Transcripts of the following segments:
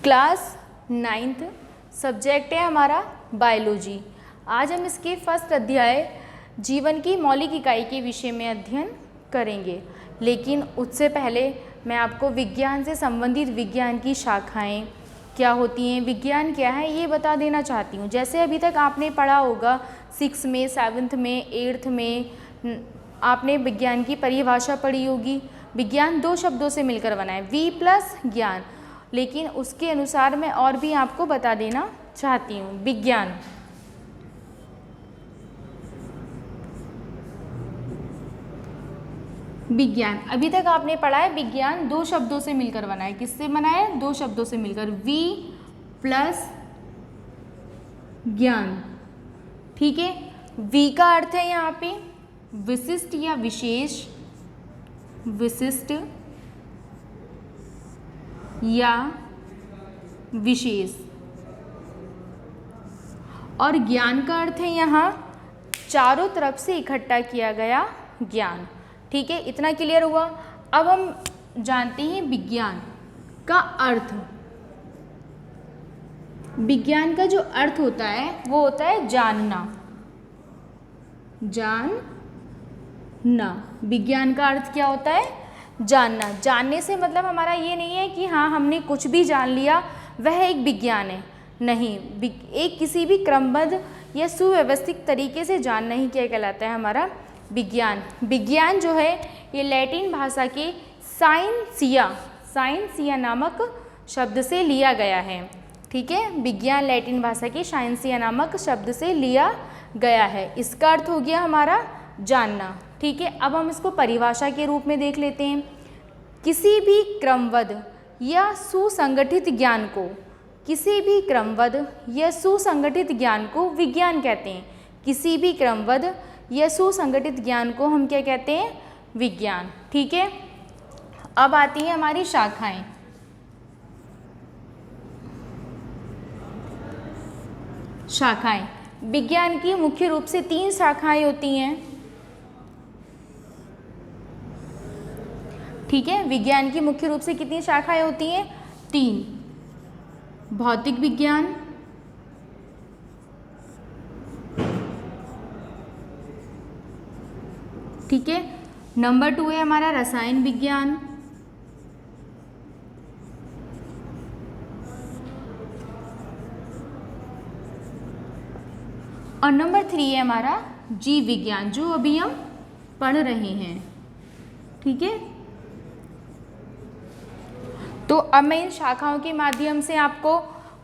Class 9th, subject है हमारा biology. आज हम इसके फर्स्ट अध्याय जीवन की मौलिक इकाई के विषय में अध्ययन करेंगे, लेकिन उससे पहले मैं आपको विज्ञान से संबंधित विज्ञान की शाखाएं क्या होती हैं, विज्ञान क्या है, ये बता देना चाहती हूँ। जैसे अभी तक आपने पढ़ा होगा 6 में, 7th में, 8th में आपने विज्ञान की परिभाषा पढ़ी होगी। विज्ञान 2 शब्दों से मिलकर बना है, वी प्लस ज्ञान, लेकिन उसके अनुसार मैं और भी आपको बता देना चाहती हूँ। विज्ञान अभी तक आपने पढ़ा है, विज्ञान 2 शब्दों से मिलकर बना है। किससे बना है? 2 शब्दों से मिलकर, वी प्लस ज्ञान। ठीक है, वी का अर्थ है यहाँ पे विशिष्ट या विशेष, विशिष्ट या विशेष, और ज्ञान का अर्थ है यहाँ चारों तरफ से इकट्ठा किया गया ज्ञान। ठीक है, इतना क्लियर हुआ। अब हम जानते हैं विज्ञान का अर्थ। विज्ञान का जो अर्थ होता है वो होता है जानना, जानना। विज्ञान का अर्थ क्या होता है? जानना। जानने से मतलब हमारा ये नहीं है कि हाँ हमने कुछ भी जान लिया वह एक विज्ञान है, नहीं। एक किसी भी क्रमबद्ध या सुव्यवस्थित तरीके से जानना ही क्या कहलाता है? हमारा विज्ञान। विज्ञान जो है ये लैटिन भाषा के साइंसिया नामक शब्द से लिया गया है। ठीक है, विज्ञान लैटिन भाषा के साइंसिया नामक शब्द से लिया गया है। इसका अर्थ हो गया हमारा जानना। ठीक है, अब हम इसको परिभाषा के रूप में देख लेते हैं। किसी भी क्रमबद्ध या सुसंगठित ज्ञान को, किसी भी क्रमबद्ध या सुसंगठित ज्ञान को विज्ञान कहते हैं। किसी भी क्रमबद्ध या सुसंगठित ज्ञान को हम क्या कहते हैं? विज्ञान। ठीक है, अब आती हैं हमारी शाखाएं। शाखाएं विज्ञान की मुख्य रूप से 3 शाखाएं होती हैं। ठीक है, विज्ञान की मुख्य रूप से कितनी शाखाएं होती हैं? 3। भौतिक विज्ञान, ठीक है, नंबर 2 है हमारा रसायन विज्ञान, और नंबर 3 है हमारा जीव विज्ञान, जो अभी हम पढ़ रहे हैं। ठीक है, तो अब मैं इन शाखाओं के माध्यम से आपको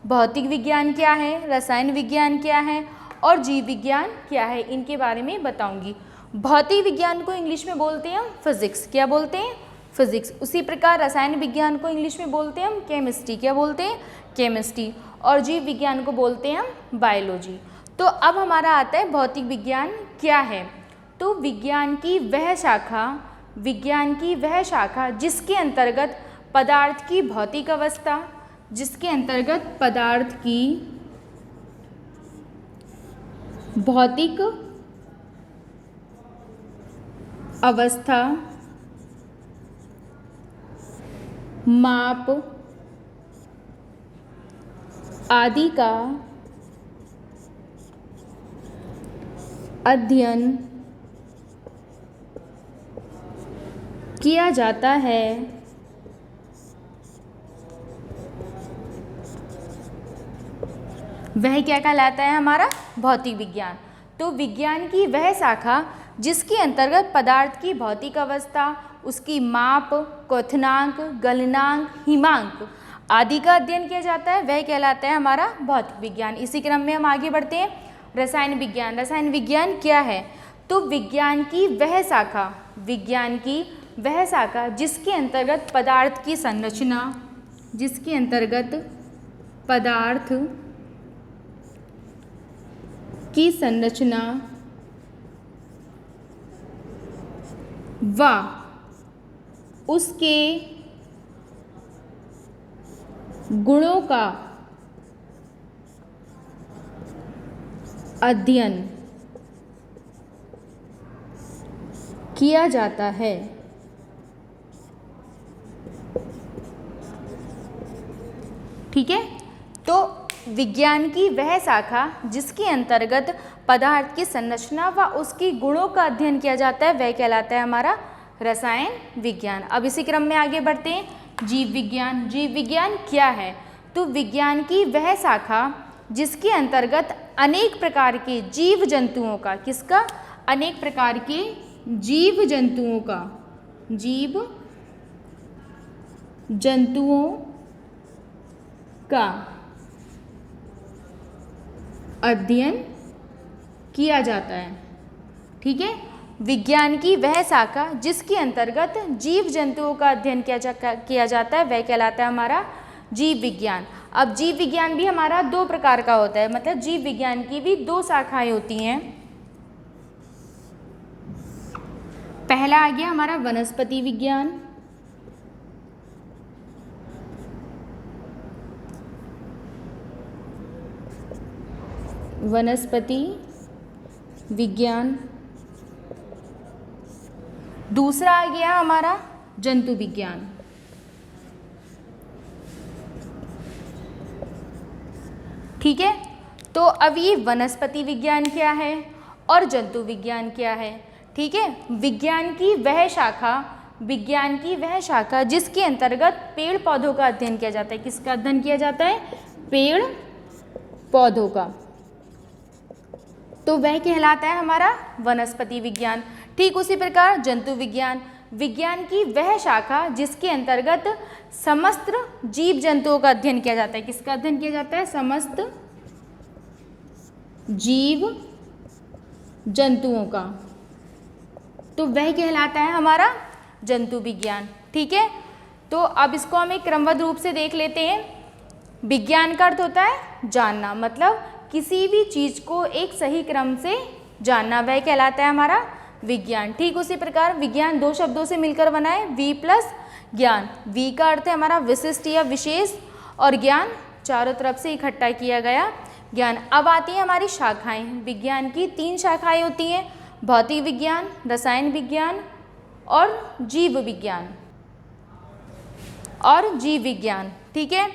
भौतिक विज्ञान क्या है, रसायन विज्ञान क्या है और जीव विज्ञान क्या है, इनके बारे में बताऊंगी। भौतिक विज्ञान को इंग्लिश में बोलते हैं हम फिजिक्स। क्या बोलते हैं? फिजिक्स। उसी प्रकार रसायन विज्ञान को इंग्लिश में बोलते हैं हम केमिस्ट्री। क्या बोलते हैं? केमिस्ट्री। और जीव विज्ञान को बोलते हैं हम बायोलॉजी। तो अब हमारा आता है भौतिक विज्ञान क्या है। तो विज्ञान की वह शाखा जिसके अंतर्गत पदार्थ की भौतिक अवस्था, जिसके अंतर्गत पदार्थ की भौतिक अवस्था, माप आदि का अध्ययन किया जाता है, वह क्या कहलाता है? हमारा भौतिक विज्ञान। तो विज्ञान की वह शाखा जिसके अंतर्गत पदार्थ की भौतिक अवस्था, उसकी माप, क्वथनांक, गलनांक, हिमांक आदि का अध्ययन किया जाता है, वह कहलाता है हमारा भौतिक विज्ञान। इसी क्रम में हम आगे बढ़ते हैं। रसायन विज्ञान। रसायन विज्ञान क्या है? तो विज्ञान की वह शाखा जिसके अंतर्गत पदार्थ की संरचना, जिसके अंतर्गत पदार्थ की संरचना व उसके गुणों का अध्ययन किया जाता है। ठीक है। तो विज्ञान की वह शाखा जिसके अंतर्गत पदार्थ की संरचना व उसकी गुणों का अध्ययन किया जाता है वह कहलाता है हमारा रसायन विज्ञान। अब इसी क्रम में आगे बढ़ते हैं। जीव विज्ञान। जीव विज्ञान क्या है? तो विज्ञान की वह शाखा जिसके अंतर्गत अनेक प्रकार के जीव जंतुओं का, किसका? अनेक प्रकार के जीव जंतुओं का, जीव जंतुओं का अध्ययन किया जाता है। ठीक है। विज्ञान की वह शाखा जिसके अंतर्गत जीव जंतुओं का अध्ययन किया जाता है वह कहलाता है हमारा जीव विज्ञान। अब जीव विज्ञान भी हमारा दो प्रकार का होता है, मतलब जीव विज्ञान की भी दो शाखाएं होती हैं। पहला आ गया हमारा वनस्पति विज्ञान, वनस्पति विज्ञान। दूसरा आ गया हमारा जंतु विज्ञान। ठीक है। तो अब ये वनस्पति विज्ञान क्या है और जंतु विज्ञान क्या है? ठीक है। विज्ञान की वह शाखा, विज्ञान की वह शाखा जिसके अंतर्गत पेड़ पौधों का अध्ययन किया जाता है। किसका अध्ययन किया जाता है? पेड़ पौधों का। तो वह कहलाता है हमारा वनस्पति विज्ञान। ठीक उसी प्रकार जंतु विज्ञान, विज्ञान की वह शाखा जिसके अंतर्गत समस्त जीव जंतुओं का अध्ययन किया जाता है। किसका अध्ययन किया जाता है? समस्त जीव जंतुओं का। तो वह कहलाता है हमारा जंतु विज्ञान। ठीक है। तो अब इसको हम एक क्रमबद्ध रूप से देख लेते हैं। विज्ञान का अर्थ होता है जानना, मतलब किसी भी चीज को एक सही क्रम से जानना, वह कहलाता है हमारा विज्ञान। ठीक उसी प्रकार विज्ञान दो शब्दों से मिलकर बना है, वी प्लस ज्ञान। वी का अर्थ है हमारा विशिष्ट या विशेष, और ज्ञान चारों तरफ से इकट्ठा किया गया ज्ञान। अब आती है हमारी शाखाएं। विज्ञान की तीन शाखाएं होती हैं, भौतिक विज्ञान, रसायन विज्ञान और जीव विज्ञान, और जीव विज्ञान। ठीक है।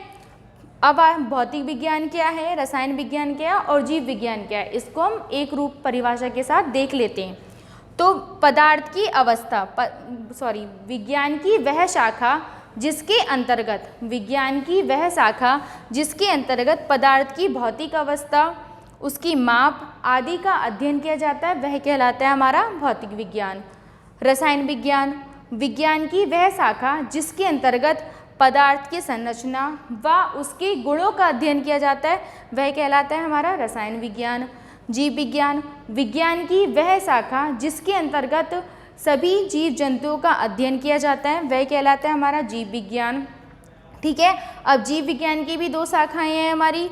अब भौतिक विज्ञान क्या है, रसायन विज्ञान क्या है और जीव विज्ञान क्या है, इसको हम एक रूप परिभाषा के साथ देख लेते हैं। तो पदार्थ की अवस्था, विज्ञान की वह शाखा जिसके अंतर्गत, विज्ञान की वह शाखा जिसके अंतर्गत पदार्थ की भौतिक अवस्था, उसकी माप आदि का अध्ययन किया जाता है वह कहलाता है हमारा भौतिक विज्ञान। रसायन विज्ञान, विज्ञान की वह शाखा जिसके अंतर्गत पदार्थ की संरचना व उसके गुणों का अध्ययन किया जाता है वह कहलाता है हमारा रसायन विज्ञान। जीव विज्ञान, विज्ञान की वह शाखा जिसके अंतर्गत सभी जीव जंतुओं का अध्ययन किया जाता है वह कहलाता है हमारा जीव विज्ञान। ठीक है। अब जीव विज्ञान की भी दो शाखाएं हैं हमारी,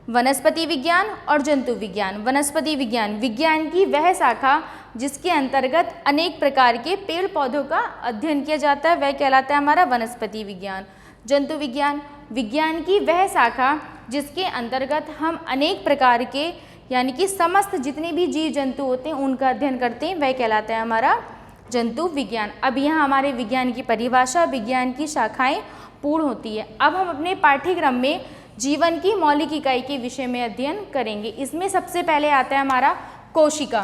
वनस्पति विज्ञान और जंतु विज्ञान। वनस्पति विज्ञान, विज्ञान की वह शाखा जिसके अंतर्गत अनेक प्रकार के पेड़ पौधों का अध्ययन किया जाता है वह कहलाता है हमारा वनस्पति विज्ञान। जंतु विज्ञान, विज्ञान की वह शाखा जिसके अंतर्गत हम अनेक प्रकार के यानी कि समस्त जितने भी जीव जंतु होते हैं उनका अध्ययन करते हैं वह कहलाता है हमारा जंतु विज्ञान। अब यहाँ हमारे विज्ञान की परिभाषा, विज्ञान की शाखाएं पूर्ण होती है। अब हम अपने पाठ्यक्रम में जीवन की मौलिक इकाई के विषय में अध्ययन करेंगे। इसमें सबसे पहले आता है हमारा कोशिका।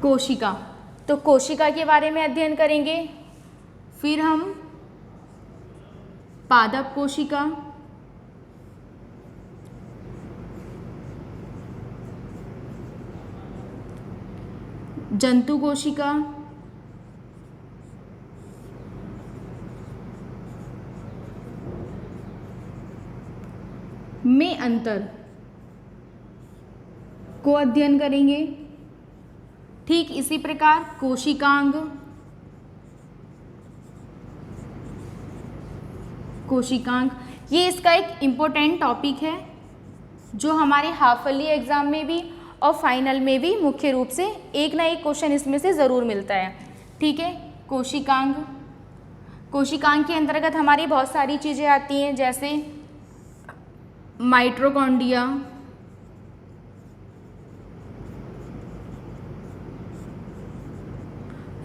कोशिका, तो कोशिका के बारे में अध्ययन करेंगे। फिर हम पादप कोशिका, जंतु कोशिका, में अंतर को अध्ययन करेंगे। ठीक इसी प्रकार कोशिकांग, कोशिकांग ये इसका एक इम्पोर्टेंट टॉपिक है जो हमारे हाफ ईयरली एग्जाम में भी और फाइनल में भी मुख्य रूप से एक ना एक क्वेश्चन इसमें से ज़रूर मिलता है। ठीक है। कोशिकांग, कोशिकांग के अंतर्गत हमारी बहुत सारी चीज़ें आती हैं जैसे माइटोकॉन्ड्रिया,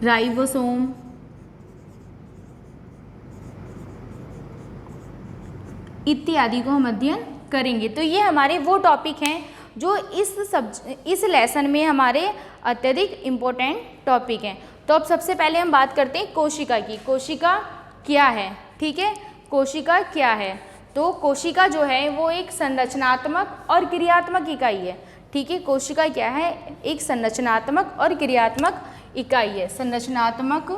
राइबोसोम, इत्यादि को हम अध्ययन करेंगे। तो ये हमारे वो टॉपिक हैं जो इस लेसन में हमारे अत्यधिक इम्पोर्टेंट टॉपिक हैं। तो अब सबसे पहले हम बात करते हैं कोशिका की। कोशिका क्या है? ठीक है, कोशिका क्या है? तो कोशिका जो है वो एक संरचनात्मक और क्रियात्मक इकाई है। ठीक है, कोशिका क्या है? एक संरचनात्मक और क्रियात्मक इकाई है। संरचनात्मक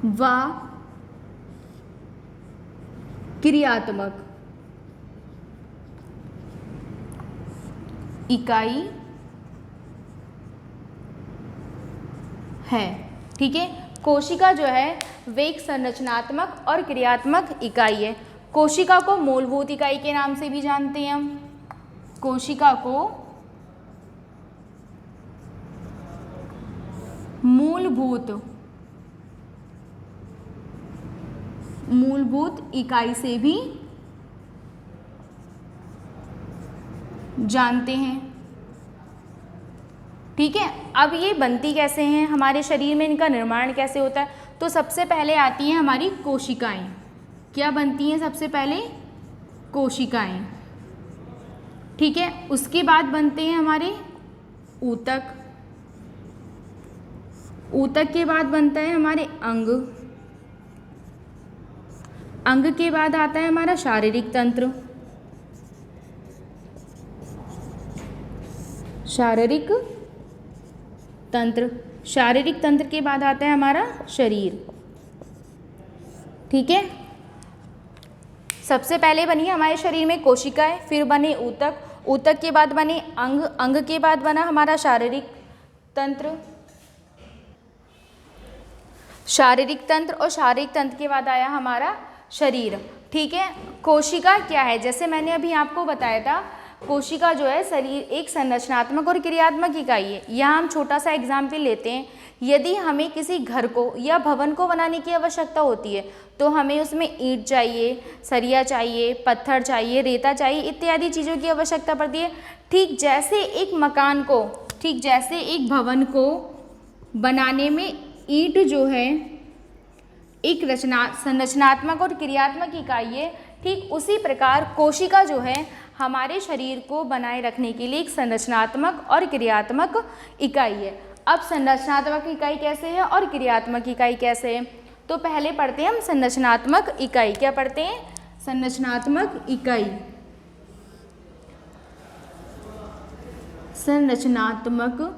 व क्रियात्मक इकाई है। ठीक है, कोशिका जो है वे एक संरचनात्मक और क्रियात्मक इकाई है। कोशिका को मूलभूत इकाई के नाम से भी जानते हैं हम। कोशिका को मूलभूत इकाई से भी जानते हैं। ठीक है, अब ये बनती कैसे हैं, हमारे शरीर में इनका निर्माण कैसे होता है? तो सबसे पहले आती हैं हमारी कोशिकाएं। क्या बनती हैं? सबसे पहले कोशिकाएं। ठीक है, उसके बाद बनते हैं हमारे ऊतक। ऊतक के बाद बनता है हमारे अंग। अंग के बाद आता है हमारा शारीरिक तंत्र। शारीरिक तंत्र के बाद आता है हमारा शरीर। ठीक है, सबसे पहले बनी हमारे शरीर में कोशिकाएं, फिर बने ऊतक, ऊतक के बाद बने अंग, अंग के बाद बना हमारा शारीरिक तंत्र, शारीरिक तंत्र, और शारीरिक तंत्र के बाद आया हमारा शरीर। ठीक है, कोशिका क्या है? जैसे मैंने अभी आपको बताया था, कोशिका जो है शरीर एक संरचनात्मक और क्रियात्मक इकाई है। यहाँ हम छोटा सा एग्जाम्पल लेते हैं। यदि हमें किसी घर को या भवन को बनाने की आवश्यकता होती है तो हमें उसमें ईंट चाहिए, सरिया चाहिए, पत्थर चाहिए, रेता चाहिए, इत्यादि चीज़ों की आवश्यकता पड़ती है। ठीक जैसे एक मकान को, ठीक जैसे एक भवन को बनाने में ईंट जो है एक संरचनात्मक और क्रियात्मक इकाई है, ठीक उसी प्रकार कोशिका जो है हमारे शरीर को बनाए रखने के लिए एक संरचनात्मक और क्रियात्मक इकाई है। अब संरचनात्मक इकाई कैसे है और क्रियात्मक इकाई कैसे है? तो पहले पढ़ते हैं हम संरचनात्मक इकाई। क्या पढ़ते हैं? संरचनात्मक इकाई। संरचनात्मक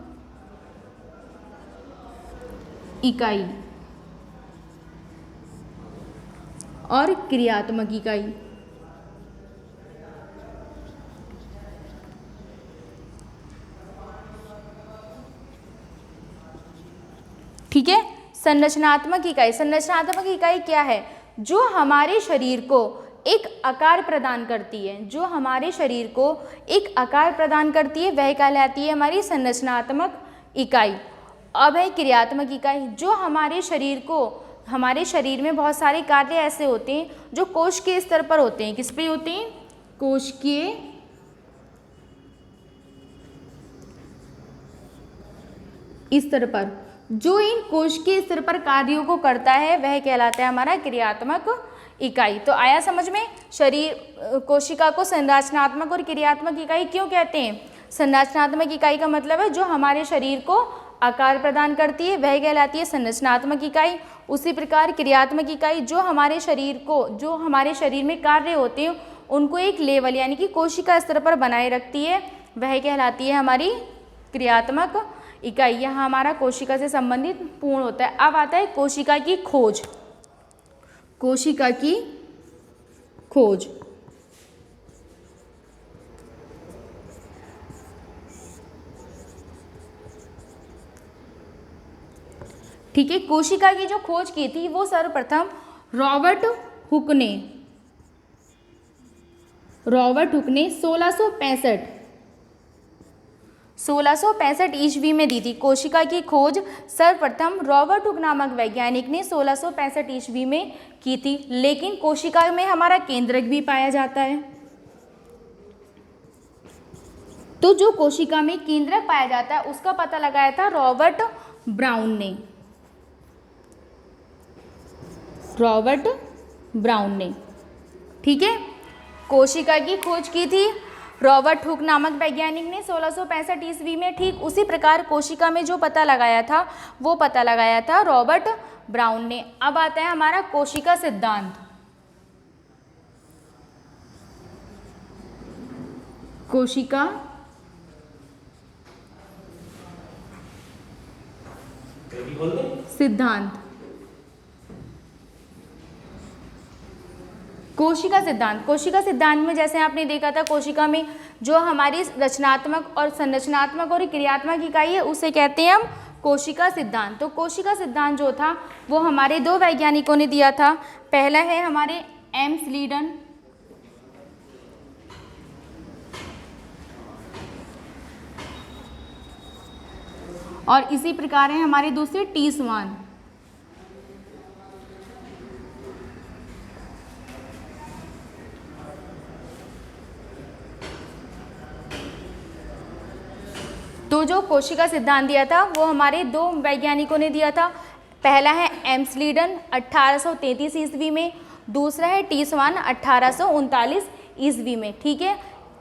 इकाई और क्रियात्मक इकाई। ठीक है, संरचनात्मक इकाई। संरचनात्मक इकाई क्या है? जो हमारे शरीर को एक आकार प्रदान करती है, जो हमारे शरीर को एक आकार प्रदान करती है, वह कहलाती है हमारी संरचनात्मक इकाई। अब है क्रियात्मक इकाई, जो हमारे शरीर को, हमारे शरीर में बहुत सारे कार्य ऐसे होते हैं जो कोशिकीय स्तर पर होते हैं। किस पे होते हैं? कोशिकीय स्तर पर। जो इन कोशिकीय स्तर पर कार्यों को करता है वह कहलाता है हमारा क्रियात्मक इकाई। तो आया समझ में? शरीर कोशिका को संरचनात्मक और क्रियात्मक इकाई क्यों कहते हैं? संरचनात्मक इकाई का मतलब है जो हमारे शरीर को आकार प्रदान करती है, वह कहलाती है संरचनात्मक इकाई। उसी प्रकार क्रियात्मक इकाई जो हमारे शरीर को, जो हमारे शरीर में कार्य होते हैं उनको एक लेवल यानी कि कोशिका स्तर पर बनाए रखती है, वह कहलाती है हमारी क्रियात्मक इकाई। यहाँ हमारा कोशिका से संबंधित पूर्ण होता है। अब आता है कोशिका की खोज। कोशिका की खोज। ठीक है, कोशिका की जो खोज की थी वो सर्वप्रथम रॉबर्ट हुक ने 1665 ईस्वी में दी थी। कोशिका की खोज सर्वप्रथम रॉबर्ट हुक नामक वैज्ञानिक ने 1665 ईस्वी में की थी। लेकिन कोशिका में हमारा केंद्रक भी पाया जाता है। तो जो कोशिका में केंद्रक पाया जाता है उसका पता लगाया था रॉबर्ट ब्राउन ने। रॉबर्ट ब्राउन ने, ठीक है। कोशिका की खोज की थी रॉबर्ट हुक नामक वैज्ञानिक ने 1665 ईस्वी में। ठीक उसी प्रकार कोशिका में जो पता लगाया था वो पता लगाया था रॉबर्ट ब्राउन ने। अब आता है हमारा कोशिका सिद्धांत। कोशिका सिद्धांत। कोशिका सिद्धांत, कोशिका सिद्धांत में जैसे आपने देखा था कोशिका में जो हमारी रचनात्मक और संरचनात्मक और क्रियात्मक इकाई है उसे कहते हैं हम कोशिका सिद्धांत। तो कोशिका सिद्धांत जो था वो हमारे दो वैज्ञानिकों ने दिया था। पहला है हमारे एम स्लीडन और इसी प्रकार है हमारे दूसरे टी स्वान। तो जो कोशिका सिद्धांत दिया था वो हमारे दो वैज्ञानिकों ने दिया था। पहला है एम स्लीडन 1833 ईस्वी में, दूसरा है टी स्वान 1839 ईस्वी में, ठीक है।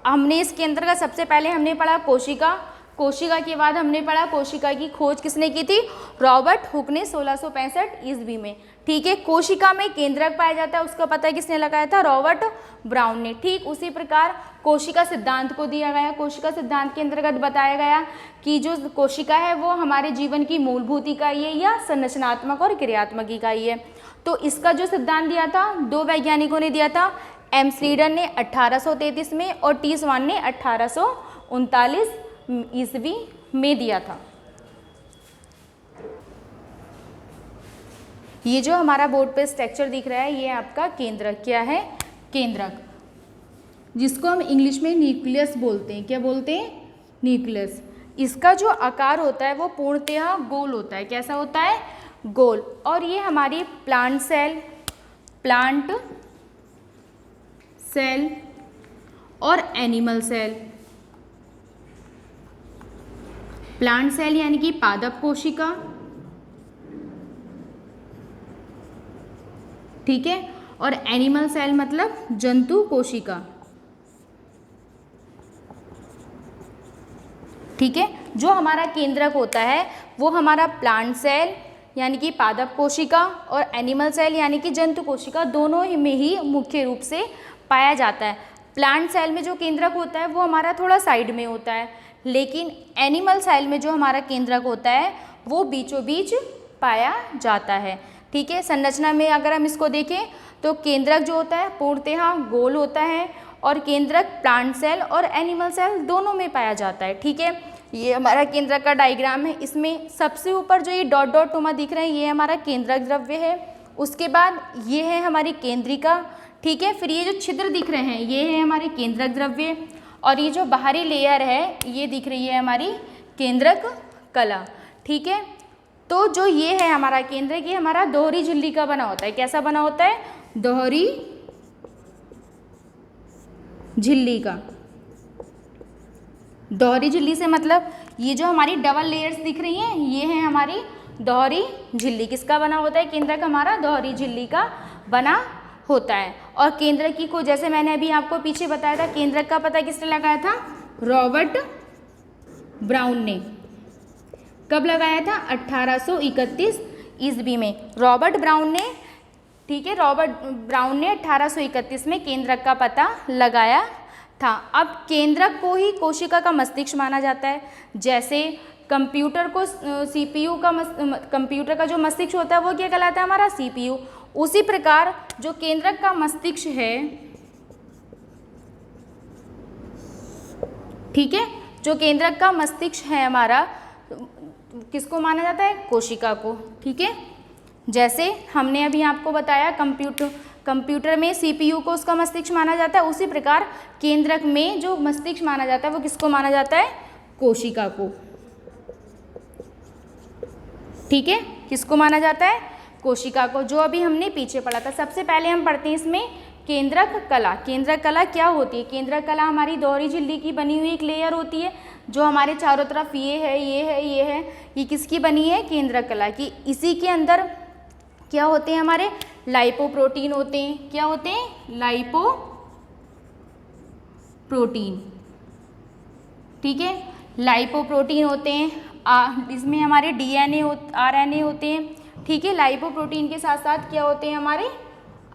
हमने इसके अंतर्गत सबसे पहले हमने पढ़ा कोशिका, कोशिका के बाद हमने पढ़ा कोशिका की खोज किसने की थी, रॉबर्ट हुक ने 1665 ईस्वी में, ठीक है। कोशिका में केंद्रक पाया जाता है उसका पता किसने लगाया था, रॉबर्ट ब्राउन ने। ठीक उसी प्रकार कोशिका सिद्धांत को दिया गया। कोशिका सिद्धांत के अंतर्गत बताया गया कि जो कोशिका है वो हमारे जीवन की मूलभूत इकाई है या संरचनात्मक और क्रियात्मक इकाई है। तो इसका जो सिद्धांत दिया था दो वैज्ञानिकों ने दिया था, एम स्लीडन ने 1833 में और टी स्वान ने 1839 ईस्वी में दिया था। ये जो हमारा बोर्ड पे स्ट्रक्चर दिख रहा है ये आपका केंद्रक। क्या है, केंद्रक, जिसको हम इंग्लिश में न्यूक्लियस बोलते हैं। क्या बोलते हैं, न्यूक्लियस। इसका जो आकार होता है वो पूर्णतः गोल होता है। कैसा होता है, गोल। और ये हमारी प्लांट सेल और एनिमल सेल, प्लांट सेल यानी कि पादप कोशिका, ठीक है, और एनिमल सेल मतलब जंतु कोशिका, ठीक है। जो हमारा केंद्रक होता है वो हमारा प्लांट सेल यानी कि पादप कोशिका और एनिमल सेल यानी कि जंतु कोशिका दोनों में ही मुख्य रूप से पाया जाता है। प्लांट सेल में जो केंद्रक होता है वो हमारा थोड़ा साइड में होता है, लेकिन एनिमल सेल में जो हमारा केंद्रक होता है वो बीचों बीच पाया जाता है, ठीक है। संरचना में अगर हम इसको देखें तो केंद्रक जो होता है पूर्णतः गोल होता है और केंद्रक प्लांट सेल और एनिमल सेल दोनों में पाया जाता है, ठीक है। ये हमारा केंद्रक का डायग्राम है। इसमें सबसे ऊपर जो ये डॉट डॉट टोमा दिख रहे हैं ये हमारा केंद्रक द्रव्य है। उसके बाद ये है हमारी केंद्रिका, ठीक है। फिर ये जो छिद्र दिख रहे हैं ये है हमारी केंद्रक द्रव्य और ये जो बाहरी लेयर है ये दिख रही है हमारी केंद्रक कला, ठीक है। तो जो ये है हमारा केंद्रक ये हमारा दोहरी झिल्ली का बना होता है। कैसा बना होता है, दोहरी झिल्ली का। दोहरी झिल्ली से मतलब ये जो हमारी डबल लेयर्स दिख रही हैं ये है हमारी दोहरी झिल्ली। किसका बना होता है, केंद्रक हमारा दोहरी झिल्ली का बना होता है। और केंद्रक की को जैसे मैंने अभी आपको पीछे बताया था केंद्रक का पता किसने लगाया था, रॉबर्ट ब्राउन ने। कब लगाया था, 1831 ईस्वी में रॉबर्ट ब्राउन ने, ठीक है। रॉबर्ट ब्राउन ने 1831 में केंद्रक का पता लगाया था। अब केंद्रक को ही कोशिका का मस्तिष्क माना जाता है। जैसे कंप्यूटर को सीपीयू का कंप्यूटर का जो मस्तिष्क होता है वो क्या कहलाता है, हमारा सीपीयू। उसी प्रकार जो केंद्रक का मस्तिष्क है, ठीक है, जो केंद्रक का मस्तिष्क है हमारा किसको माना जाता है, कोशिका को, ठीक है। जैसे हमने अभी आपको बताया कंप्यूटर में सीपीयू को उसका मस्तिष्क माना जाता है, उसी प्रकार केंद्रक में जो मस्तिष्क माना जाता है वो किसको माना जाता है, कोशिका को, ठीक है। किसको माना जाता है, कोशिका को, जो अभी हमने पीछे पढ़ा था। सबसे पहले हम पढ़ते हैं इसमें केंद्रक कला, केंद्रक कला क्या होती है? केंद्रक कला हमारी दोहरी झिल्ली की बनी हुई एक लेयर होती है जो हमारे चारों तरफ ये है, ये है, ये है, ये किसकी बनी है? केंद्रक कला की। इसी के अंदर क्या होते हैं? हमारे लाइपोप्रोटीन होते हैं। क्या होते हैं? लाइपोप्रोटीन, ठीक है, लाइपोप्रोटीन होते हैं। इसमें हमारे डीएनए आरएनए होते हैं, ठीक है। लाइपोप्रोटीन के साथ साथ क्या होते हैं? हमारे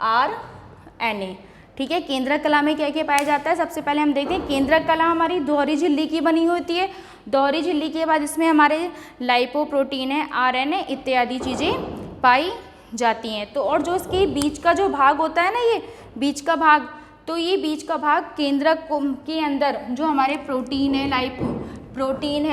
आरएनए, ठीक है। केंद्रक कला में क्या क्या पाया जाता है? सबसे पहले हम देखते हैं केंद्रक कला हमारी दोहरी झिल्ली की बनी होती है। दोहरी झिल्ली के बाद इसमें हमारे लाइपोप्रोटीन है, आरएनए इत्यादि चीज़ें पाई जाती हैं। तो और जो इसके बीच का जो भाग होता है ना, ये बीच का भाग, तो ये बीच का भाग केंद्रक के अंदर जो हमारे प्रोटीन है, लाइपोप्रोटीन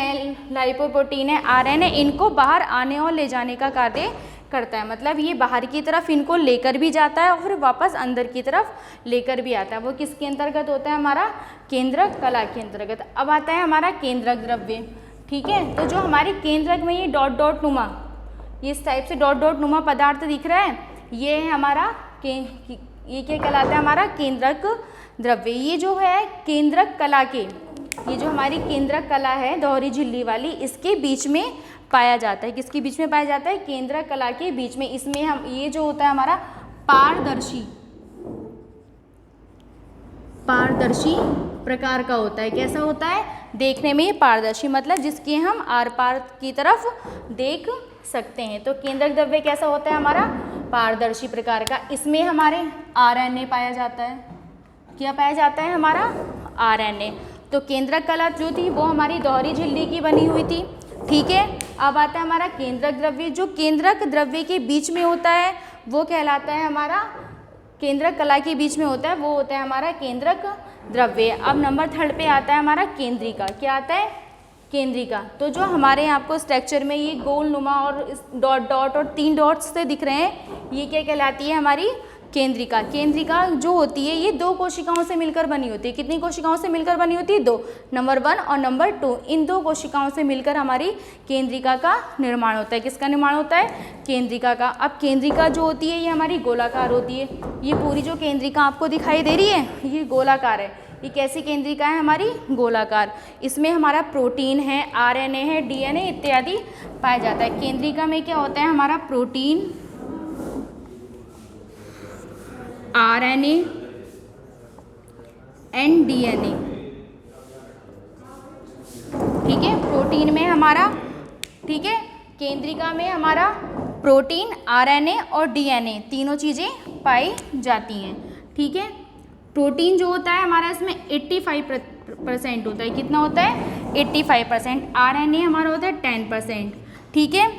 है, आरएनए, इनको बाहर आने और ले जाने का कार्य करता है। मतलब ये बाहर की तरफ इनको लेकर भी जाता है और फिर वापस अंदर की तरफ लेकर भी आता है। वो किसके अंतर्गत होता है? हमारा केंद्रक कला के अंतर्गत। अब आता है हमारा केंद्रक द्रव्य, ठीक है। तो जो हमारे केंद्रक में ये डॉट डॉट नुमा, ये इस टाइप से डॉट डॉट नुमा पदार्थ दिख रहा है, ये है हमारा ये क्या कहलाता है? हमारा केंद्रक द्रव्य। ये जो है केंद्रक कला के, ये जो हमारी केंद्रक कला है दोहरी झिल्ली वाली, इसके बीच में पाया जाता है। किसके बीच में पाया जाता है? केंद्रक कला के बीच में। इसमें हम ये जो होता है हमारा पारदर्शी प्रकार का होता है। कैसा होता है? देखने में पारदर्शी, मतलब जिसके हम आर पार की तरफ देख सकते हैं। तो केंद्रक द्रव्य कैसा होता है? हमारा पारदर्शी प्रकार का। इसमें हमारे आरएनए पाया जाता है। क्या पाया जाता है? हमारा आरएनए। तो केंद्रक कला जो थी वो हमारी दोहरी झिल्ली की बनी हुई थी, ठीक है। अब आता है हमारा केंद्रक द्रव्य। जो केंद्रक द्रव्य के बीच में होता है वो कहलाता है हमारा, केंद्रक कला के बीच में होता है वो होता है हमारा केंद्रक द्रव्य। अब नंबर 3 पे आता है हमारा केंद्रिका। क्या आता है? केंद्रिका। तो जो हमारे आपको स्ट्रक्चर में ये गोल नुमा और डॉट डॉट और 3 डॉट्स से दिख रहे हैं, ये क्या कहलाती है? हमारी केंद्रिका। केंद्रिका जो होती है ये 2 कोशिकाओं से मिलकर बनी होती है। कितनी कोशिकाओं से मिलकर बनी होती है? 2, नंबर 1 और नंबर 2। इन 2 कोशिकाओं से मिलकर हमारी केंद्रिका का निर्माण होता है। किसका निर्माण होता है? केंद्रिका का। अब केंद्रिका जो होती है ये हमारी गोलाकार होती है। ये पूरी जो केंद्रिका आपको दिखाई दे रही है ये गोलाकार है। ये कैसी केंद्रिका है? हमारी गोलाकार। इसमें हमारा प्रोटीन है, आरएनए है, डीएनए इत्यादि पाया जाता है। केंद्रिका में क्या होता है? हमारा प्रोटीन, आरएनए एंड डीएनए, ठीक है। प्रोटीन में हमारा, ठीक है, केंद्रिका में हमारा प्रोटीन, आरएनए और डीएनए तीनों चीज़ें पाई जाती हैं, ठीक है। प्रोटीन जो होता है हमारा इसमें 85% होता है। कितना होता है? 85%। आरएनए हमारा होता है 10%, ठीक है।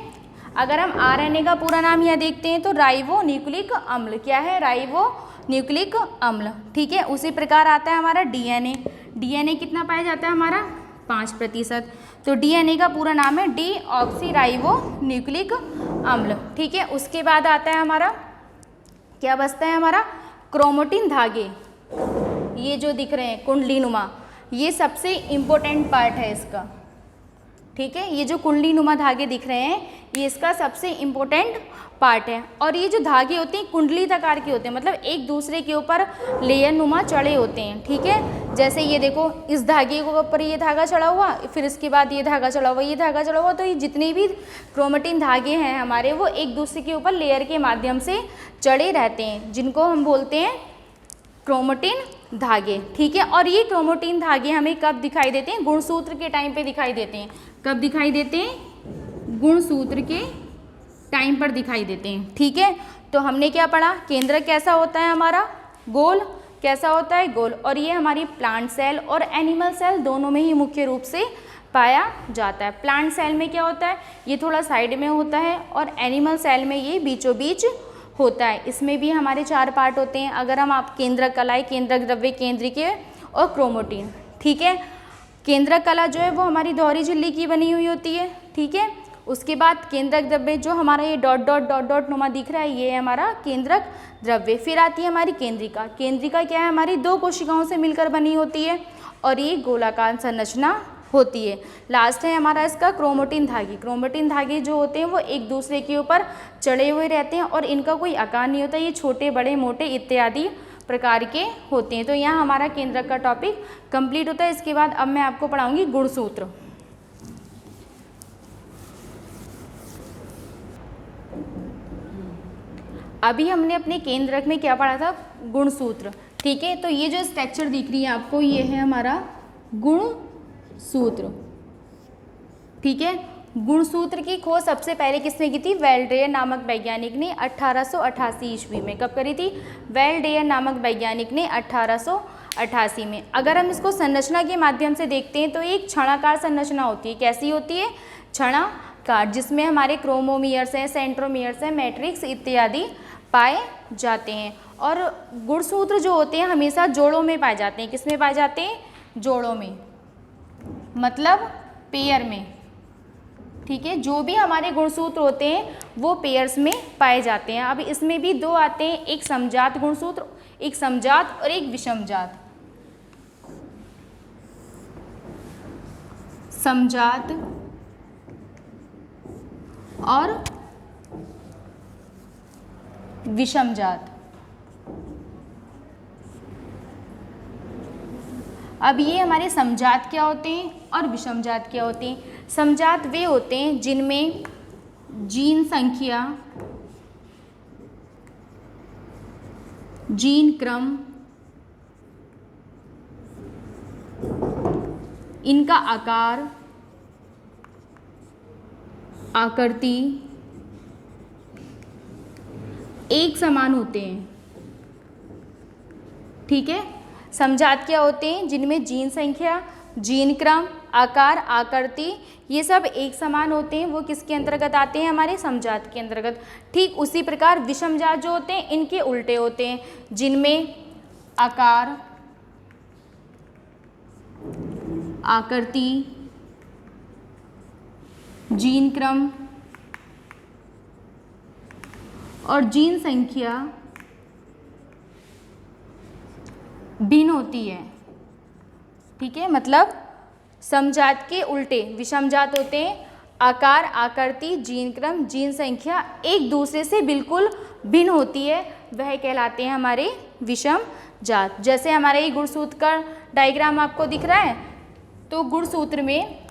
अगर हम आरएनए का पूरा नाम यहाँ देखते हैं तो राइबो न्यूक्लिक अम्ल। क्या है? राइबो न्यूक्लिक अम्ल, ठीक है। उसी प्रकार आता है हमारा डीएनए। डीएनए कितना पाया जाता है? हमारा 5%। तो डीएनए का पूरा नाम है डीऑक्सीराइबो न्यूक्लिक अम्ल, ठीक है। उसके बाद आता है हमारा, क्या बचता है हमारा? क्रोमेटिन धागे। ये जो दिख रहे हैं कुंडली नुमा, ये सबसे इम्पोर्टेंट पार्ट है इसका, ठीक है। ये जो कुंडली नुमा धागे दिख रहे हैं ये इसका सबसे इम्पोर्टेंट पार्ट है। और ये जो धागे होते हैं कुंडली आकार के होते हैं, मतलब एक दूसरे के ऊपर लेयर नुमा चढ़े होते हैं, ठीक है। जैसे ये देखो, इस धागे के ऊपर ये धागा चढ़ा हुआ, फिर इसके बाद ये धागा चढ़ा हुआ, ये धागा चढ़ा हुआ। तो ये जितने भी क्रोमेटिन धागे हैं हमारे, वो एक दूसरे के ऊपर लेयर के माध्यम से चढ़े रहते हैं, जिनको हम बोलते हैं क्रोमेटिन धागे, ठीक है। और ये क्रोमेटिन धागे हमें कब दिखाई देते हैं? गुणसूत्र के टाइम पे दिखाई देते हैं। कब दिखाई देते हैं? गुणसूत्र के टाइम पर दिखाई देते हैं, ठीक है। तो हमने क्या पढ़ा? केंद्रक कैसा होता है हमारा? गोल। कैसा होता है? गोल। और ये हमारी प्लांट सेल और एनिमल सेल दोनों में ही मुख्य रूप से पाया जाता है। प्लांट सेल में क्या होता है? ये थोड़ा साइड में होता है और एनिमल सेल में ये बीचों बीच होता है। इसमें भी हमारे 4 पार्ट होते हैं। अगर हम आप केंद्रक कलाएँ, केंद्रक द्रव्य, केंद्रिके और क्रोमेटिन, ठीक है। केंद्रक कला जो है वो हमारी दोहरी झिल्ली की बनी हुई होती है, ठीक है। उसके बाद केंद्रक द्रव्य जो हमारा ये डॉट डॉट डॉट डॉट नुमा दिख रहा है, ये है हमारा केंद्रक द्रव्य। फिर आती है हमारी केंद्रिका। केंद्रिका क्या है? हमारी 2 कोशिकाओं से मिलकर बनी होती है और ये गोलाकार संरचना होती है। लास्ट है हमारा इसका क्रोमेटिन धागे। क्रोमेटिन धागे जो होते हैं वो एक दूसरे के ऊपर चढ़े हुए रहते हैं और इनका कोई आकार नहीं होता। ये छोटे, बड़े, मोटे इत्यादि प्रकार के होते हैं। तो यहाँ हमारा केंद्रक का टॉपिक कंप्लीट होता है। इसके बाद अब मैं आपको पढ़ाऊंगी गुणसूत्र। अभी हमने अपने केंद्रक में क्या पढ़ा था? गुणसूत्र। ठीक है, तो ये जो स्ट्रक्चर दिख रही है आपको, ये है हमारा गुणसूत्र। ठीक है, गुणसूत्र की खोज सबसे पहले किसने की थी? वेल्डेयर नामक वैज्ञानिक ने 1888 ईस्वी में। कब करी थी? वेल्डेयर नामक वैज्ञानिक ने 1888 में। अगर हम इसको संरचना के माध्यम से देखते हैं तो एक छानाकार संरचना होती है। कैसी होती है? छानाकार, जिसमें हमारे क्रोमोमियर्स हैं, सेंट्रोमियर्स हैं, मैट्रिक्स इत्यादि पाए जाते हैं। और गुणसूत्र जो होते हैं हमेशा जोड़ों में पाए जाते हैं। किस में पाए जाते हैं? जोड़ों में, मतलब पेयर में। ठीक है, जो भी हमारे गुणसूत्र होते हैं वो पेयर्स में पाए जाते हैं। अब इसमें भी दो आते हैं, एक समजात गुणसूत्र, एक समजात और एक विषमजात। समजात और विषमजात। अब ये हमारे समजात क्या होते हैं और विषमजात क्या होते हैं? समजात वे होते हैं जिनमें जीन संख्या, जीन क्रम, इनका आकार, आकृति एक समान होते हैं। ठीक है, समजात क्या होते हैं? जिनमें जीन संख्या, जीन क्रम, आकार, आकृति ये सब एक समान होते हैं। वो किसके अंतर्गत आते हैं? हमारे समजात के अंतर्गत। ठीक उसी प्रकार विषमजात जो होते हैं इनके उल्टे होते हैं, जिनमें आकार, आकृति, जीन क्रम और जीन संख्या भिन्न होती है। ठीक है, मतलब समजात के उल्टे विषमजात होते हैं। आकार, आकृति, जीन क्रम, जीन संख्या एक दूसरे से बिल्कुल भिन्न होती है, वह कहलाते हैं हमारे विषमजात। जैसे हमारे ये गुणसूत्र का डायग्राम आपको दिख रहा है, तो गुणसूत्र में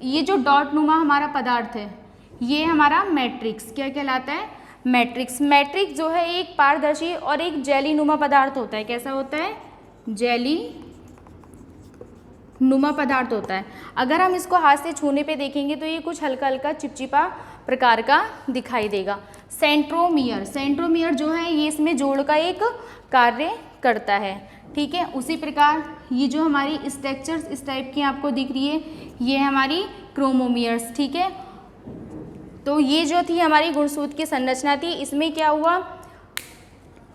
ये जो डॉट नुमा हमारा पदार्थ है ये हमारा मैट्रिक्स क्या कहलाता है? मैट्रिक्स। मैट्रिक्स जो है एक पारदर्शी और एक जेली नुमा पदार्थ होता है। कैसा होता है? जेली नुमा पदार्थ होता है। अगर हम इसको हाथ से छूने पे देखेंगे तो ये कुछ हल्का हल्का चिपचिपा प्रकार का दिखाई देगा। सेंट्रोमियर, सेंट्रोमियर जो है ये इसमें जोड़ का एक कार्य करता है। ठीक है, उसी प्रकार ये जो हमारी स्ट्रक्चर्स इस टाइप की आपको दिख रही है ये हमारी क्रोमोमियर्स। ठीक है, तो ये जो थी हमारी गुणसूत्र की संरचना थी। इसमें क्या हुआ?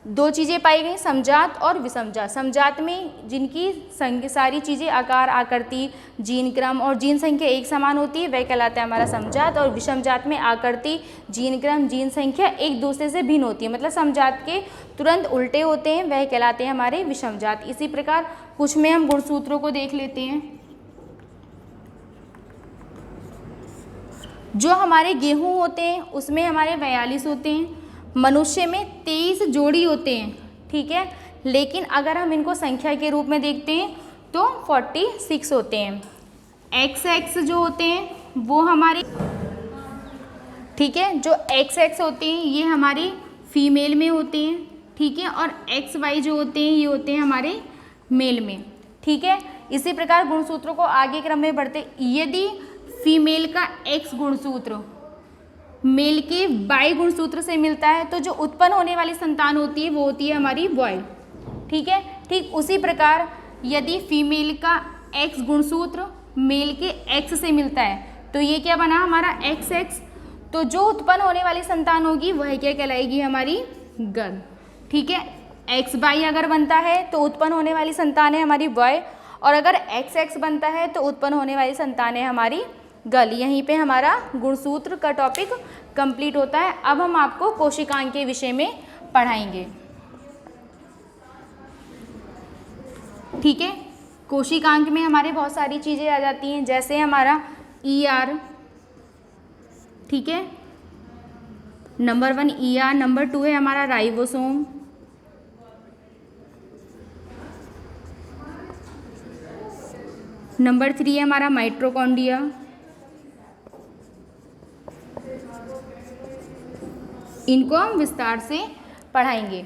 दो चीज़ें पाई गई, समजात और विषमजात। समजात में जिनकी सारी चीज़ें आकार, आकृति, जीन क्रम और जीन संख्या एक समान होती है वह कहलाता है हमारा समजात। और विषमजात में आकृति, जीन क्रम, जीन संख्या एक दूसरे से भिन्न होती है, मतलब समजात के तुरंत उल्टे होते हैं, वह कहलाते हैं हमारे विषमजात। इसी प्रकार कुछ में हम गुणसूत्रों को देख लेते हैं। जो हमारे गेहूँ होते हैं उसमें हमारे 42 होते हैं, मनुष्य में 23 जोड़ी होते हैं। ठीक है, लेकिन अगर हम इनको संख्या के रूप में देखते हैं तो 46 होते हैं। XX जो होते हैं वो हमारे, ठीक है, जो XX होते हैं ये हमारे फीमेल में होते हैं। ठीक है, और XY जो होते हैं ये होते हैं हमारे मेल में। ठीक है, इसी प्रकार गुणसूत्रों को आगे क्रम में बढ़ते, यदि फीमेल का X गुणसूत्र मेल के Y गुणसूत्र से मिलता है तो जो उत्पन्न होने वाली संतान होती है वो होती है हमारी बॉय। ठीक है, ठीक उसी प्रकार यदि फीमेल का X गुणसूत्र मेल के X से मिलता है तो ये क्या बना हमारा XX। तो जो उत्पन्न होने वाली संतान होगी वह क्या कहलाएगी? हमारी गर्ल। ठीक है, XY अगर बनता है तो उत्पन्न होने वाली संतान है हमारी बॉय, और अगर XX बनता है तो उत्पन्न होने वाली संतान है हमारी गर्ल। यहीं पे हमारा गुणसूत्र का टॉपिक कंप्लीट होता है। अब हम आपको कोशिकांग के विषय में पढ़ाएंगे। ठीक है, कोशिकांग में हमारे बहुत सारी चीज़ें आ जाती हैं, जैसे हमारा ER। ठीक है, नंबर 1 ER, नंबर 2 है हमारा राइबोसोम, नंबर 3 है हमारा माइटोकॉन्ड्रिया। इनको हम विस्तार से पढ़ाएंगे।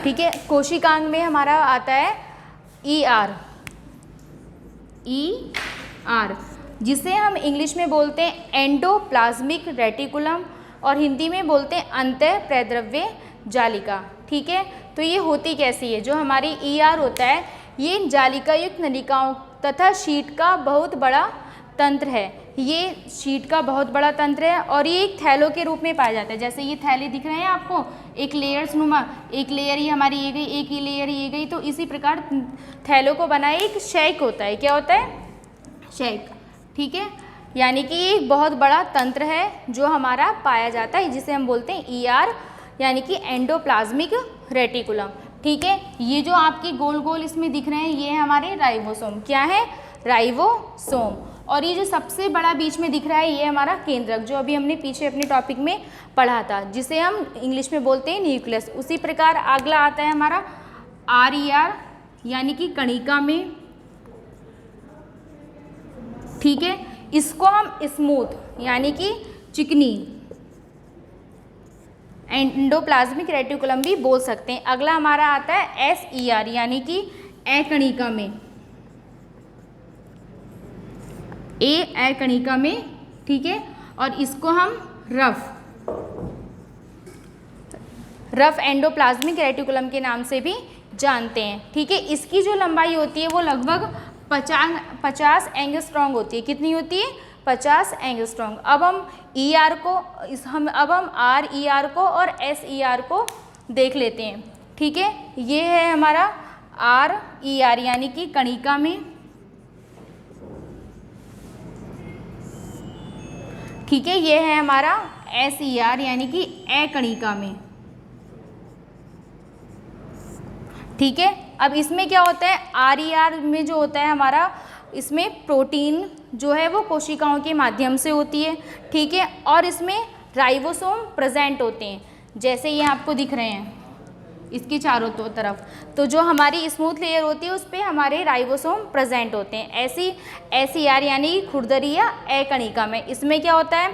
ठीक है, कोशिकांग में हमारा आता है ER, जिसे हम इंग्लिश में बोलते हैं एंडोप्लाज्मिक रेटिकुलम और हिंदी में बोलते हैं अंतःप्रद्रव्य जालिका। ठीक है, तो ये होती कैसी है? जो हमारी ER होता है ये जालिका युक्त नलिकाओं तथा शीट का बहुत बड़ा तंत्र है। ये शीट का बहुत बड़ा तंत्र है और ये एक थैलों के रूप में पाया जाता है। जैसे ये थैले दिख रहे हैं आपको, एक लेयर्स नुमा, एक लेयर ही हमारी ये गई, एक ही लेयर ये गई, तो इसी प्रकार थैलों को बनाए एक शैक होता है। क्या होता है? शैक। ठीक है, यानी कि एक बहुत बड़ा तंत्र है जो हमारा पाया जाता है, जिसे हम बोलते हैं ER यानी कि एंडोप्लाज्मिक रेटिकुलम। ठीक है, ये जो आपके गोल गोल इसमें दिख रहे हैं ये है हमारे राइबोसोम। क्या है? राइबोसोम। और ये जो सबसे बड़ा बीच में दिख रहा है ये हमारा केंद्रक, जो अभी हमने पीछे अपने टॉपिक में पढ़ा था, जिसे हम इंग्लिश में बोलते हैं न्यूक्लियस। उसी प्रकार अगला आता है हमारा RER यानी कि कणिका में। ठीक है, इसको हम स्मूथ यानी कि चिकनी एंडोप्लाज्मिक रेटिकुलम भी बोल सकते हैं। अगला हमारा आता है SER यानी कि अकणिका में। अकणिका में। ठीक है, और इसको हम रफ एंडोप्लाज्मिक रेटिकुलम के नाम से भी जानते हैं। ठीक है, इसकी जो लंबाई होती है वो लगभग 50 एंगस्ट्रॉन्ग होती है। कितनी होती है? 50 एंगस्ट्रॉन्ग। अब हम ER को RER को और SER को देख लेते हैं। ठीक है, ये है हमारा RER यानी कि कणिका में। ठीक है, ये है हमारा SER यानी कि अकणिका में। ठीक है, अब इसमें क्या होता है? RER में जो होता है हमारा, इसमें प्रोटीन जो है वो कोशिकाओं के माध्यम से होती है। ठीक है, और इसमें राइबोसोम प्रेजेंट होते हैं, जैसे ये आपको दिख रहे हैं इसके चारों तरफ। तो जो हमारी स्मूथ लेयर होती है उस पर हमारे राइबोसोम प्रेजेंट होते हैं। ऐसी SER यानी खुरदरी या अकणिका में इसमें क्या होता है?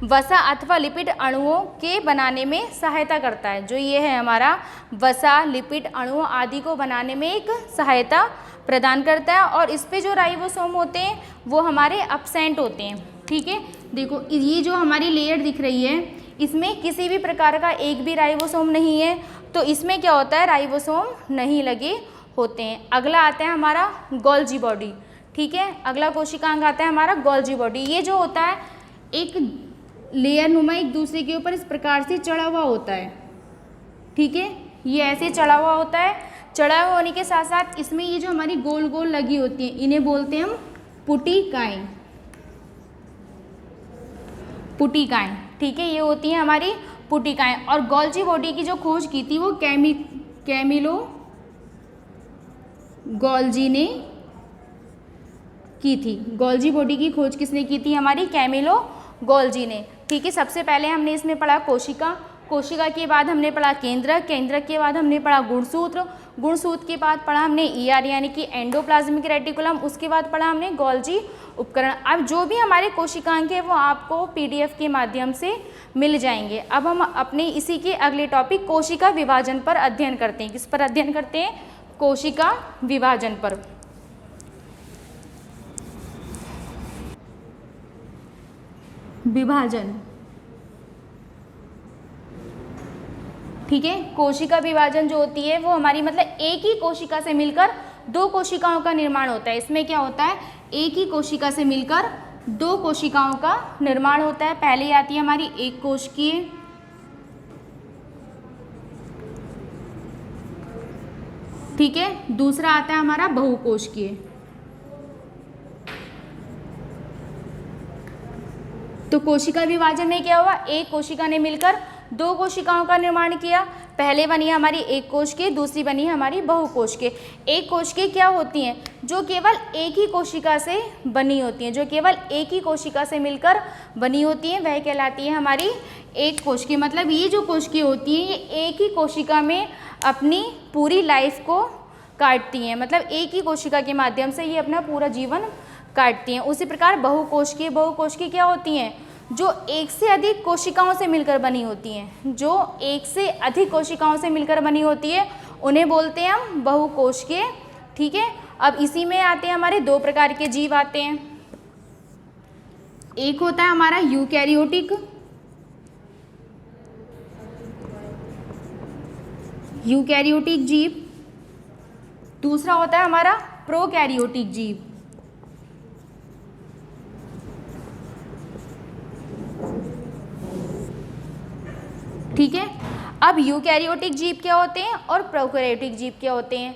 वसा अथवा लिपिड अणुओं के बनाने में सहायता करता है। जो ये है हमारा वसा, लिपिड अणुओं आदि को बनाने में एक सहायता प्रदान करता है। और इस पे जो राइबोसोम होते हैं वो हमारे एब्सेंट होते हैं। ठीक है, देखो ये जो हमारी लेयर दिख रही है इसमें किसी भी प्रकार का एक भी राइबोसोम नहीं है, तो इसमें क्या होता है? राइबोसोम नहीं लगे होते हैं। अगला आता है हमारा गोल्जी बॉडी। ठीक है, अगला कोशिकांग आता है हमारा गोल्जी बॉडी। ये जो होता है एक लेयर नुमा एक दूसरे के ऊपर इस प्रकार से चढ़ा हुआ होता है। ठीक है, ये ऐसे चढ़ा हुआ होता है। चढ़ा हुआ होने के साथ साथ इसमें ये जो हमारी गोल गोल लगी होती है इन्हें बोलते हैं हम पुटिकाएं। पुटिकाएं। ठीक है, ये होती हैं हमारी पुटिकाएं। और गोल्जी बॉडी की जो खोज की थी वो कैमिलो गोल्जी ने की थी। गोल्जी बॉडी की खोज किसने की थी? हमारी कैमिलो गोल्जी ने। ठीक है, सबसे पहले हमने इसमें पढ़ा कोशिका, कोशिका के बाद हमने पढ़ा केंद्रक, केंद्रक के बाद हमने पढ़ा गुणसूत्र, गुणसूत्र के बाद पढ़ा हमने ER यानी कि एंडोप्लाज्मिक रेटिकुलम, उसके बाद पढ़ा हमने गोल्जी उपकरण। अब जो भी हमारे कोशिकांग है वो आपको PDF के माध्यम से मिल जाएंगे। अब हम अपने इसी के अगले टॉपिक कोशिका विभाजन पर अध्ययन करते हैं। किस पर अध्ययन करते हैं? कोशिका विभाजन पर। विभाजन। ठीक है, कोशिका विभाजन जो होती है वो हमारी मतलब एक ही कोशिका से मिलकर दो कोशिकाओं का निर्माण होता है। इसमें क्या होता है? एक ही कोशिका से मिलकर दो कोशिकाओं का निर्माण होता है। पहले आती है हमारी एक कोशिकीय, ठीक है, दूसरा आता है हमारा बहुकोशिकीय। तो कोशिका विभाजन में क्या हुआ? एक कोशिका ने मिलकर दो कोशिकाओं का निर्माण किया। पहले बनी हमारी एक कोशिकीय, दूसरी बनी हमारी बहुकोशिकीय। एक कोशिकीय क्या होती हैं? जो केवल एक ही कोशिका से बनी होती हैं, जो केवल एक ही कोशिका से मिलकर बनी होती हैं, वह कहलाती है हमारी एक कोशिकीय। मतलब ये जो कोशिकीय होती है ये एक ही कोशिका में अपनी पूरी लाइफ को काटती हैं, मतलब एक ही कोशिका के माध्यम से ये अपना पूरा जीवन काटती हैं। उसी प्रकार बहुकोशिकीय क्या होती हैं? जो एक से अधिक कोशिकाओं से मिलकर बनी होती हैं, जो एक से अधिक कोशिकाओं से मिलकर बनी होती है उन्हें बोलते हैं हम बहुकोशिकीय। ठीक है, अब इसी में आते हैं हमारे दो प्रकार के जीव आते हैं। एक होता है हमारा यूकैरियोटिक, जीव, दूसरा होता है हमारा प्रोकैरियोटिक जीव। ठीक है, अब यूकैरियोटिक जीव क्या होते हैं और प्रोकैरियोटिक जीव क्या होते हैं?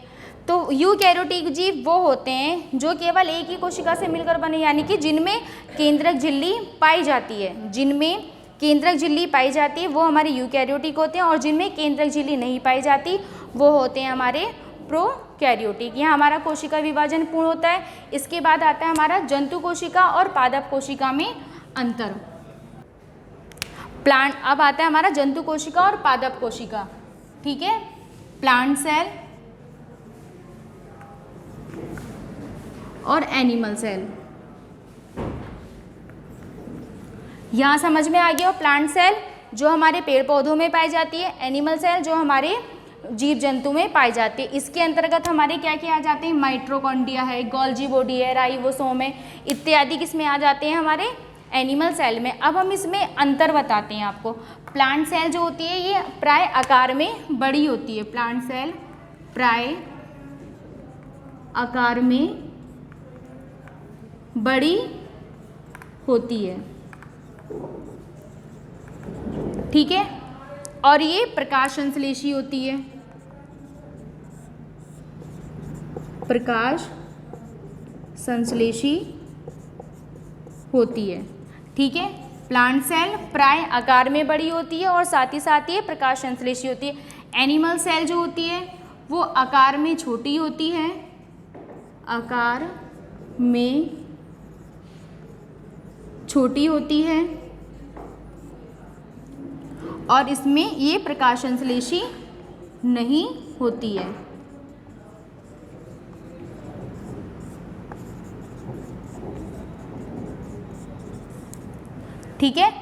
तो यूकैरियोटिक जीव वो होते हैं जो केवल एक ही कोशिका से मिलकर बने, यानी कि जिनमें केंद्रक झिल्ली पाई जाती है, जिनमें केंद्रक झिल्ली पाई जाती है वो हमारे यूकैरियोटिक होते हैं, और जिनमें केंद्रक झिल्ली नहीं पाई जाती वो होते हैं हमारे प्रोकैरियोटिक। यहाँ हमारा कोशिका विभाजन पूर्ण होता है। इसके बाद आता है हमारा जंतु कोशिका और पादप कोशिका में अंतर। प्लांट, अब आता है हमारा जंतु कोशिका और पादप कोशिका। ठीक है, प्लांट सेल और एनिमल सेल। यहाँ समझ में आ गया, प्लांट सेल जो हमारे पेड़ पौधों में पाई जाती है, एनिमल सेल जो हमारे जीव जंतु में पाई जाती है। इसके अंतर्गत हमारे क्या क्या आ जाते हैं? माइटोकॉन्ड्रिया है, गोल्जी बॉडी है, राइबोसोम है, इत्यादि किसमें आ जाते हैं? हमारे एनिमल सेल में। अब हम इसमें अंतर बताते हैं आपको। प्लांट सेल जो होती है ये प्राय आकार में बड़ी होती है, प्लांट सेल प्राय आकार में बड़ी होती है। ठीक है, और ये प्रकाश संश्लेषी होती है, प्रकाश संश्लेषी होती है। ठीक है, प्लांट सेल प्राय आकार में बड़ी होती है और साथ ही ये प्रकाश संश्लेषी होती है। एनिमल सेल जो होती है वो आकार में छोटी होती है, आकार में छोटी होती है, और इसमें ये प्रकाश संश्लेषी नहीं होती है। ठीक है,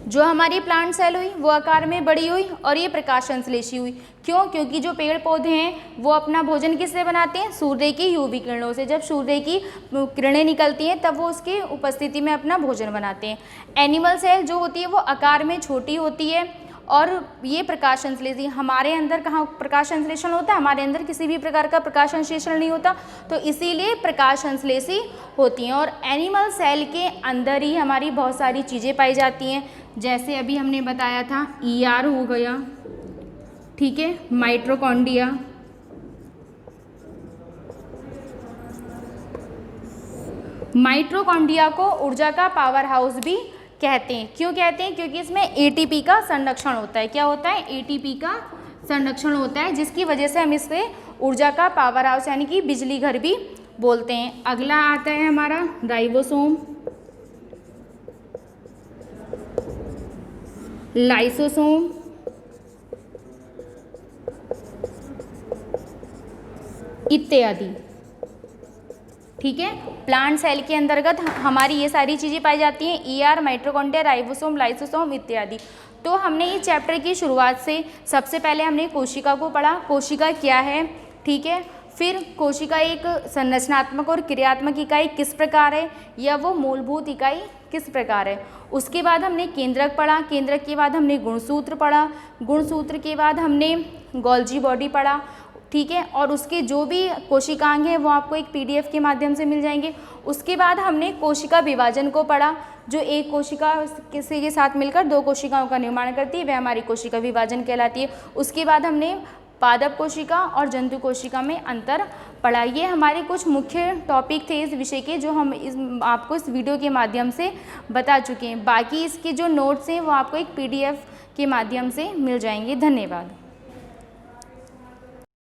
जो हमारी प्लांट सेल हुई वो आकार में बड़ी हुई और ये प्रकाश संश्लेषी हुई। क्यों? क्योंकि जो पेड़ पौधे हैं वो अपना भोजन किससे बनाते हैं? सूर्य की यूवी किरणों से। जब सूर्य की किरणें निकलती हैं तब वो उसकी उपस्थिति में अपना भोजन बनाते हैं। एनिमल सेल जो होती है वो आकार में छोटी होती है और ये प्रकाश संश्लेषी। हमारे अंदर कहाँ प्रकाश संश्लेषण होता है? हमारे अंदर किसी भी प्रकार का प्रकाश संश्लेषण नहीं होता, तो इसीलिए प्रकाश संश्लेषी होती हैं। और एनिमल सेल के अंदर ही हमारी बहुत सारी चीज़ें पाई जाती हैं, जैसे अभी हमने बताया था ER हो गया, ठीक है, माइटोकॉन्ड्रिया, माइटोकॉन्ड्रिया को ऊर्जा का पावर हाउस भी कहते हैं। क्यों कहते हैं? क्योंकि इसमें ATP का संरक्षण होता है। क्या होता है? ATP का संरक्षण होता है, जिसकी वजह से हम इसे ऊर्जा का पावर हाउस यानी कि बिजली घर भी बोलते हैं। अगला आता है हमारा राइबोसोम, लाइसोसोम, इत्यादि। ठीक है, प्लांट सेल के अंतर्गत हमारी ये सारी चीज़ें पाई जाती हैं, ER, माइटोकॉन्ड्रिया, राइबोसोम, लाइसोसोम इत्यादि। तो हमने इस चैप्टर की शुरुआत से सबसे पहले हमने कोशिका को पढ़ा, कोशिका क्या है, ठीक है, फिर कोशिका एक संरचनात्मक और क्रियात्मक इकाई किस प्रकार है या वो मूलभूत इकाई किस प्रकार है। उसके बाद हमने केंद्रक पढ़ा, केंद्रक के बाद हमने गुणसूत्र पढ़ा, गुणसूत्र के बाद हमने गोल्जी बॉडी पढ़ा, ठीक है, और उसके जो भी कोशिकांग हैं वो आपको एक PDF के माध्यम से मिल जाएंगे। उसके बाद हमने कोशिका विभाजन को पढ़ा, जो एक कोशिका किसी के साथ मिलकर दो कोशिकाओं का निर्माण करती है, वह हमारी कोशिका विभाजन कहलाती है। उसके बाद हमने पादप कोशिका और जंतु कोशिका में अंतर पढ़ा। ये हमारे कुछ मुख्य टॉपिक थे इस विषय के, जो हम आपको इस वीडियो के माध्यम से बता चुके हैं। बाकी इसके जो नोट्स हैं वो आपको एक PDF के माध्यम से मिल जाएंगे। धन्यवाद।